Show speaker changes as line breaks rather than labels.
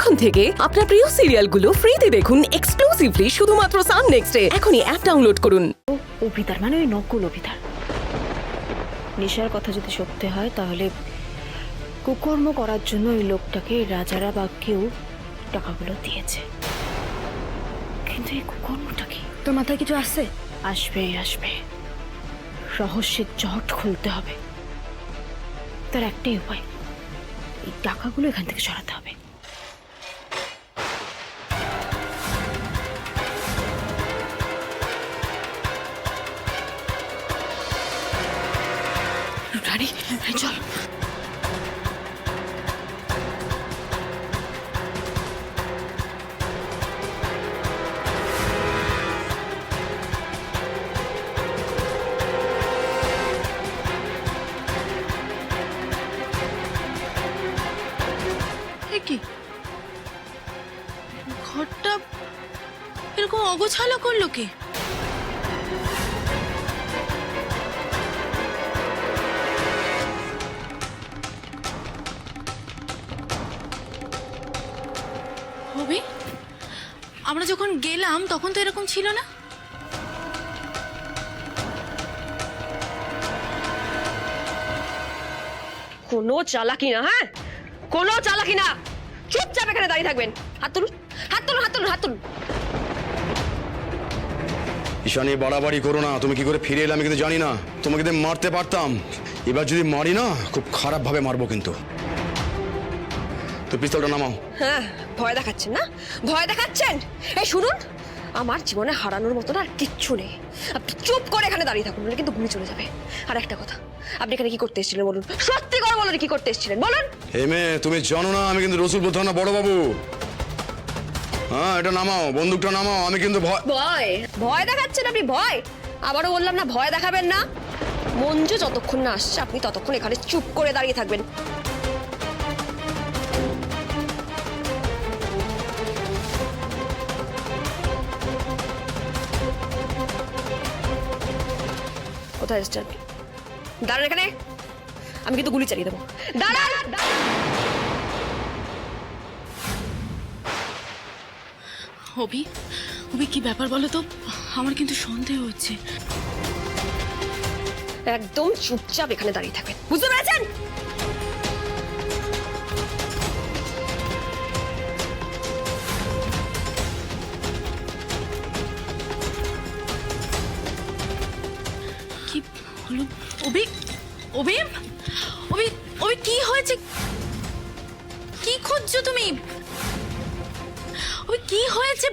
এখন থেকে আপনার প্রিয় সিরিয়ালগুলো ফ্রিতে দেখুন এক্সক্লুসিভলি শুধুমাত্র সান নেক্সটে। এখনই অ্যাপ ডাউনলোড করুন।
অভিতার মানে ওই নকুল অভিতার। নেশার কথা যদি সত্যি হয় তাহলে কুকর্ম করার জন্য ওই লোকটাকে রাজারা বা কেউ টাকাগুলো দিয়েছে। কিন্তু এই কুকর্মটা কি?
তোর মাথায় কিছু আসছে?
আসবে আসবে, রহস্যের জট খুলতে হবে। তার একটাই উপায়, এই টাকাগুলো এখান থেকে সরাতে হবে। রানী, চল।
কি ঘরটা এরকম অগোছালো করলো কে? হবে, আমরা যখন গেলাম তখন তো এরকম ছিল না।
কোনো চালাকি না, হ্যাঁ কোনো চালাকি না, চুপচাপ এখানে দাঁড়িয়ে থাকবেন। হাত তুলুন, হাত তুলুন, হাত তুলুন, হাত তুলুন।
ঈশানী বাড়াবাড়ি করো না। তুমি কি করে ফিরে এলে আমি কিন্তু জানি না। তোমাকে তো মারতে পারতাম, এবার যদি মারি না খুব খারাপ ভাবে মারবো কিন্তু। তো পিস্তলটা নামাও।
হ্যাঁ, ভয় দেখাচ্ছেন না, ভয় দেখাচ্ছেন। এই শুনুন, আমার জীবনে হারানোর মতো আর কিচ্ছু নেই। আপনি চুপ করে এখানে দাঁড়িয়ে থাকুন, নাহলে কিন্তু গুলি চলে যাবে। আর একটা কথা, আপনি এখানে কি করতে এসেছিলেন বলুন, সত্যি করে বলুন, কি করতে এসেছিলেন বলুন।
হে মেয়ে, তুমি জানো না আমি কিন্তু রসুলপুর থানা বড় বাবু। হ্যাঁ, এটা নামাও, বন্দুকটা নামাও। আমি কিন্তু
ভয় ভয় দেখাচ্ছেন আপনি, ভয়। আবারও বললাম না, ভয় দেখাবেন না। মঞ্জু যতক্ষণ না আসছে আপনি ততক্ষণ এখানে চুপ করে দাঁড়িয়ে থাকবেন। কোথায় এসছেন আপনি? দাঁড়ান এখানে, আমি কিন্তু গুলি চালিয়ে দেবো। দাঁড়ান।
অভি, অভি কি ব্যাপার বলো তো? আমার কিন্তু সন্দেহ হচ্ছে।
একদম চুপচাপ এখানে দাঁড়িয়ে থাকবেন, বুঝতে পেরেছেন?
কি হলো অভি? অভি, অভি, অভি কি হয়েছে? কি খুঁজছো তুমি? অভি কি হয়েছে?